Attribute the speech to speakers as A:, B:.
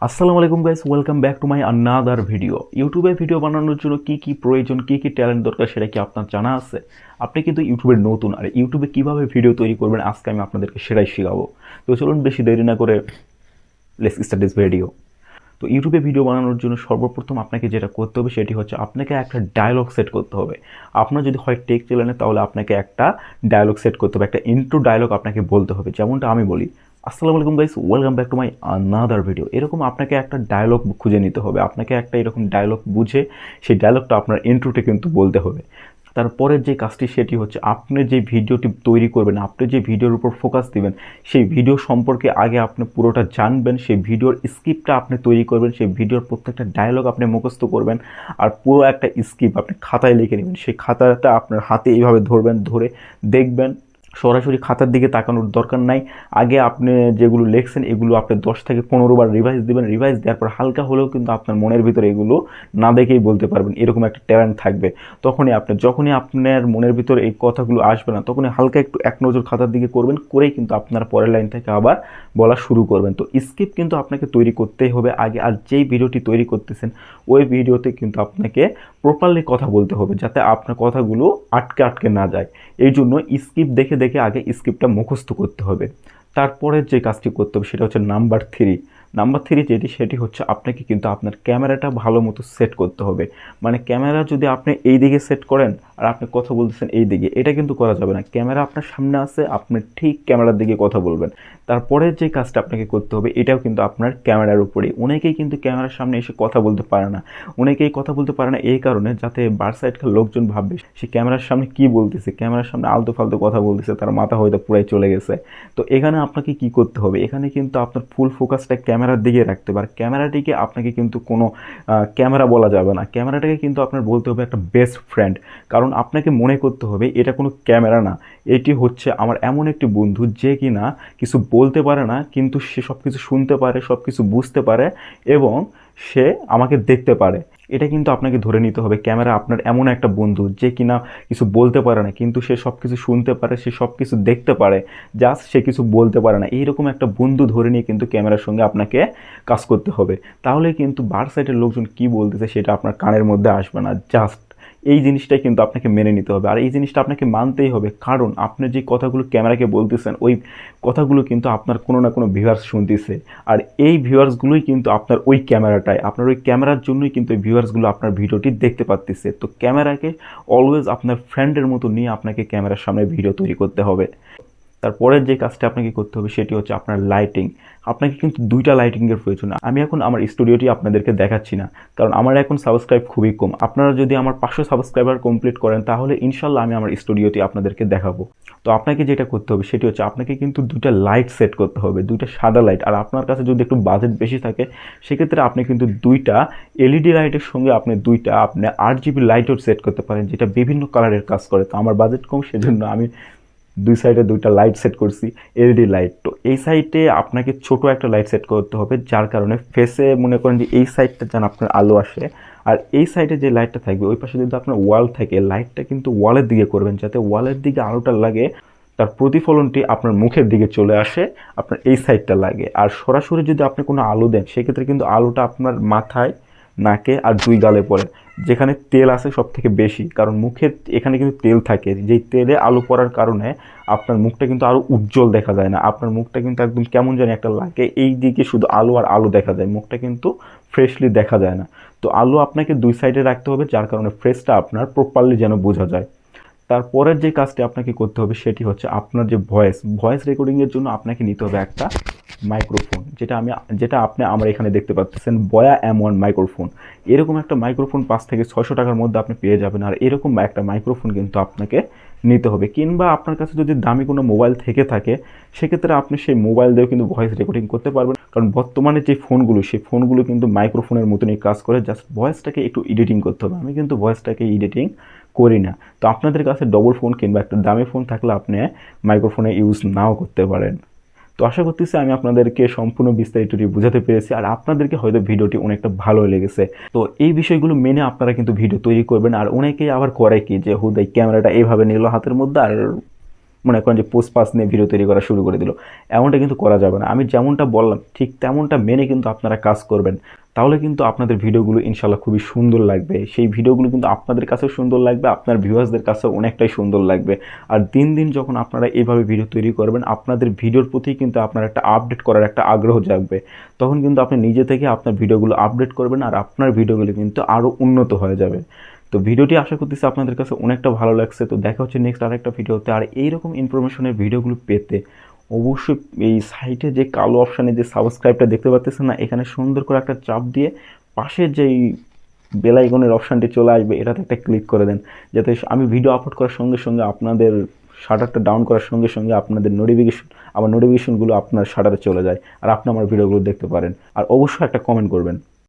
A: আসসালামু আলাইকুম guys, welcome back to my another video. ইউটিউবে ভিডিও বানানোর জন্য কি কি প্রয়োজন, কি কি ট্যালেন্ট দরকার সেটা কি আপনার জানা আছে? আপনি কিন্তু ইউটিউবের নতুন, আর ইউটিউবে কিভাবে ভিডিও তৈরি করবেন আজকে আমি আপনাদেরকে সেটাই শেখাবো। তো চলুন বেশি দেরি না করে লেটস স্টার্ট দিস ভিডিও। তো ইউটিউবে ভিডিও বানানোর জন্য সর্বপ্রথম আপনাকে যেটা করতে হবে সেটি হচ্ছে আপনাকে একটা ডায়লগ সেট করতে হবে। আপনার যদি হয় টেক চ্যানেলে তাহলে আপনাকে একটা ডায়লগ সেট করতে হবে, একটা ইন্ট্রো ডায়লগ আপনাকে বলতে হবে। যেমনটা আমি বলি, আসসালামু আলাইকুম guys, welcome back to my another video. এরকম আপনাকে একটা ডায়লগ খুঁজে নিতে হবে, আপনাকে একটা এরকম ডায়লগ বুঝে সেই ডায়লগটা আপনার ইন্ট্রোতে কিন্তু বলতে হবে। তারপরের যে কাজটি সেটি হচ্ছে আপনি যে ভিডিওটি তৈরি করবেন, আপনি যে ভিডিওর উপর ফোকাস দিবেন সেই ভিডিও সম্পর্কে আগে আপনি পুরোটা জানবেন, সেই ভিডিওর স্ক্রিপ্টটা আপনি তৈরি করবেন, সেই ভিডিওর প্রত্যেকটা ডায়লগ আপনি মুখস্থ করবেন, আর পুরো একটা স্ক্রিপ্ট আপনি খাতায় লিখে নেবেন। সেই খাতাটা আপনার হাতে এইভাবে ধরবেন, ধরে দেখবেন। সরাসরি খাতার দিকে তাকানোর দরকার নাই, আগে আপনি যেগুলো লিখছেন এগুলো আপনি 10 থেকে 15 বার রিভাইজ দিবেন। রিভাইজ দেওয়ার পর হালকা হলেও কিন্তু আপনার মনের ভিতরে এগুলো না দেখেই বলতে পারবেন, এরকম একটা ট্যালেন্ট থাকবে। যখনই আপনার মনের ভিতরে এই কথাগুলো আসবে না, তখনই হালকা একটু এক নজর খাতার দিকে করবেন, করেই কিন্তু আপনার পরের লাইন থেকে আবার বলা শুরু করবেন। তো স্ক্রিপ্ট কিন্তু আপনাকে তৈরি করতেই হবে আগে, আর যেই ভিডিওটি তৈরি করতেছেন ওই ভিডিওতে কিন্তু আপনাকে প্রপারলি কথা বলতে হবে, যাতে আপনার কথাগুলো আটকে আটকে না যায়। এই জন্য স্ক্রিপ্ট দেখে দেখে আগে স্ক্রিপ্টটা মুখস্থ করতে হবে। তারপরে যে কাজটি করতে হবে সেটা হচ্ছে নাম্বার থ্রি যেটি, সেটি হচ্ছে আপনাকে কিন্তু আপনার ক্যামেরাটা ভালো মতো সেট করতে হবে। মানে ক্যামেরা যদি আপনি এই দিকে সেট করেন আর আপনি কথা বলতেছেন এই দিকে, এটা কিন্তু করা যাবে না। ক্যামেরা আপনার সামনে আছে, আপনি ঠিক ক্যামেরার দিকে কথা বলবেন। তারপরে যে কাজটা আপনাকে করতে হবে এটাও কিন্তু আপনার ক্যামেরার উপরেই। অনেকেই কিন্তু ক্যামেরার সামনে এসে কথা বলতে পারে না। অনেকেই কথা বলতে পারে না এই কারণে, যাতে বার সাইডকার লোকজন ভাববে সে ক্যামেরার সামনে কি বলতেছে, ক্যামেরার সামনে আলতু ফালতু কথা বলতেছে, তার মাথা হয়তো পুরাই চলে গেছে। তো এখানে আপনাকে কি করতে হবে, এখানে কিন্তু আপনার ফুল ফোকাসটা ক্যামেরার দিকে রাখতে হবে। আর ক্যামেরাটিকে আপনাকে কিন্তু কোনো ক্যামেরা বলা যাবে না, ক্যামেরাটাকে কিন্তু আপনার বলতে হবে একটা বেস্ট ফ্রেন্ড। কারণ আপনাকে মনে করতে হবে এটা কোনো ক্যামেরা না, এটি হচ্ছে আমার এমন একটি বন্ধু যে কিনা কিছু বলতে পারে না, কিন্তু সে সব কিছু শুনতে পারে, সব কিছু বুঝতে পারে এবং সে আমাকে দেখতে পারে। এটা কিন্তু আপনাকে ধরে নিতে হবে, ক্যামেরা আপনার এমন একটা বন্ধু যে কিনা কিছু বলতে পারে না, কিন্তু সে সব কিছু শুনতে পারে, সে সব কিছু দেখতে পারে, জাস্ট সে কিছু বলতে পারে না। এইরকম একটা বন্ধু ধরে নিয়ে কিন্তু ক্যামেরার সঙ্গে আপনাকে কাজ করতে হবে। তাহলে কিন্তু বার সাইডের লোকজন কি বলতেছে সেটা আপনার কানের মধ্যে আসবে না। জাস্ট এই জিনিসটাই কিন্তু আপনাকে মেনে নিতে হবে, আর এই জিনিসটা আপনাকে মানতেই হবে। কারণ আপনি যে কথাগুলো ক্যামেরাকে বলতেছেন ওই কথাগুলো কিন্তু আপনার কোনো না কোনো ভিউয়ার্স শুনতেছে, আর এই ভিউয়ার্সগুলোই কিন্তু আপনার ওই ক্যামেরাটায়, আপনার ওই ক্যামেরার জন্যই কিন্তু এই ভিউয়ার্সগুলো আপনার ভিডিওটি দেখতে পাচ্ছে। তো ক্যামেরাকে অলওয়েজ আপনার ফ্রেন্ডের মতো নিয়ে আপনাকে ক্যামেরার সামনে ভিডিও তৈরি করতে হবে। তারপরের যে কাজটা আপনাকে করতে হবে সেটি হচ্ছে আপনার লাইটিং। আপনাকে কিন্তু দুইটা লাইটিংয়ের প্রয়োজন। আমি এখন আমার স্টুডিওটি আপনাদেরকে দেখাচ্ছি না, কারণ আমার এখন সাবস্ক্রাইব খুবই কম। আপনারা যদি আমার 500 সাবস্ক্রাইবার কমপ্লিট করেন তাহলে ইনশাল্লাহ আমি আমার স্টুডিওটি আপনাদেরকে দেখাবো। তো আপনাকে যেটা করতে হবে সেটি হচ্ছে আপনাকে কিন্তু দুইটা লাইট সেট করতে হবে, দুইটা সাদা লাইট। আর আপনার কাছে যদি একটু বাজেট বেশি থাকে সেক্ষেত্রে আপনি কিন্তু দুইটা এলইডি লাইটের সঙ্গে আপনি 8GB লাইটও সেট করতে পারেন, যেটা বিভিন্ন কালারের কাজ করে। তো আমার বাজেট কম, সেজন্য আমি দুই সাইডে দুইটা লাইট সেট করছি, এলইডি লাইট। তো এই সাইডে আপনাকে ছোট একটা লাইট সেট করতে হবে, যার কারণে ফেসে মনে করেন যে এই সাইডটা যেন আপনার আলো আসে, আর এই সাইডে যে লাইটটা থাকবে ওই পাশে যদি আপনার ওয়াল থাকে, লাইটটা কিন্তু ওয়ালের দিকে করবেন, যাতে ওয়ালের দিকে আলোটা লাগে, তার প্রতিফলনটি আপনার মুখের দিকে চলে আসে, আপনার এই সাইডটা লাগে। আর সরাসরি যদি আপনি কোনো আলো দেন সেক্ষেত্রে কিন্তু আলোটা আপনার মাথায়, নাকে আর দুই গালে পড়ে, যেখানে তেল আছে সব থেকে বেশি। কারণ মুখের এখানে কিন্তু তেল থাকে, যেই তেলে আলো পড়ার কারণে আপনার মুখটা কিন্তু আরও উজ্জ্বল দেখা যায় না, আপনার মুখটা কিন্তু একদম কেমন জানি একটা লাগে। এই দিকে শুধু আলো আর আলো দেখা যায়, মুখটা কিন্তু ফ্রেশলি দেখা যায় না। তো আলো আপনাকে দুই সাইডে রাখতে হবে, যার কারণে ফ্রেশটা আপনার প্রপারলি যেন বোঝা যায়। তারপরের যে কাজটি আপনাকে করতে হবে সেটি হচ্ছে আপনার যে ভয়েস রেকর্ডিংয়ের জন্য আপনাকে নিতে হবে একটা মাইক্রোফোন, যেটা আপনি আমার এখানে দেখতে পাচ্ছেন, বয়া M1 মাইক্রোফোন। এরকম একটা মাইক্রোফোন 500 থেকে 600 টাকার মধ্যে আপনি পেয়ে যাবেন। আর এরকম একটা মাইক্রোফোন কিন্তু আপনাকে নিতে হবে, কিংবা আপনার কাছে যদি দামি কোনো মোবাইল থেকে থাকে সেক্ষেত্রে আপনি সেই মোবাইল দিয়েও কিন্তু ভয়েস রেকর্ডিং করতে পারবেন। কারণ বর্তমানে যে ফোনগুলো, সেই ফোনগুলো কিন্তু মাইক্রোফোনের মতনই কাজ করে, জাস্ট ভয়েসটাকে একটু এডিটিং করতে হবে। আমি কিন্তু ভয়েসটাকে এডিটিং করি না। তো আপনাদের কাছে ডবল ফোন কিংবা একটা দামি ফোন থাকলে আপনি মাইক্রোফোনে ইউজ নাও করতে পারেন। তো আশা করতেছি আমি আপনাদেরকে সম্পূর্ণ বিস্তারিতটি বুঝাতে পেরেছি, আর আপনাদেরকে হয়তো ভিডিওটি অনেকটা ভালো লেগেছে। তো এই বিষয়গুলো মেনে আপনারা কিন্তু ভিডিও তৈরি করবেন। আর অনেকেই আবার করে কি, যে হুদাই ক্যামেরাটা এইভাবে নিল হাতের মধ্যে আর মনে করেন যে পোস্ট পাস নিয়ে ভিডিও তৈরি করা শুরু করে দিল। এমনটা কিন্তু করা যাবে না। আমি যেমনটা বললাম ঠিক তেমনটা মেনে কিন্তু আপনারা কাজ করবেন, তাহলে কিন্তু আপনাদের ভিডিওগুলো ইনশাল্লাহ খুবই সুন্দর লাগবে। সেই ভিডিওগুলো কিন্তু আপনাদের কাছেও সুন্দর লাগবে, আপনার ভিউয়ার্সদের কাছেও অনেকটাই সুন্দর লাগবে। আর দিন দিন যখন আপনারা এইভাবে ভিডিও তৈরি করবেন, আপনাদের ভিডিওর প্রতি কিন্তু আপনার একটা আপডেট করার একটা আগ্রহ জাগবে। তখন কিন্তু আপনি নিজে থেকে আপনার ভিডিওগুলো আপডেট করবেন, আর আপনার ভিডিওগুলো কিন্তু আরও উন্নত হয়ে যাবে। তো ভিডিওটি আশা করতেছি আপনাদের কাছে অনেকটা ভালো লাগছে। তো দেখা হচ্ছে নেক্সট আরেকটা ভিডিওতে। আর এইরকম ইনফরমেশনের ভিডিওগুলো পেতে অবশ্যই এই সাইটে যে কালো অপশানে যে সাবস্ক্রাইবটা দেখতে পাচ্ছেন না, এখানে সুন্দর করে একটা চাপ দিয়ে পাশে যেই বেল আইকনের অপশানটি চলে আসবে, এটাতে একটা ক্লিক করে দেন, যাতে আমি ভিডিও আপলোড করার সঙ্গে সঙ্গে আপনাদের শাটারটা ডাউন করার সঙ্গে সঙ্গে আপনাদের নোটিফিকেশনগুলো আপনার শাটারে চলে যায়, আর আপনি আমার ভিডিওগুলো দেখতে পারেন। আর অবশ্যই একটা কমেন্ট করবেন।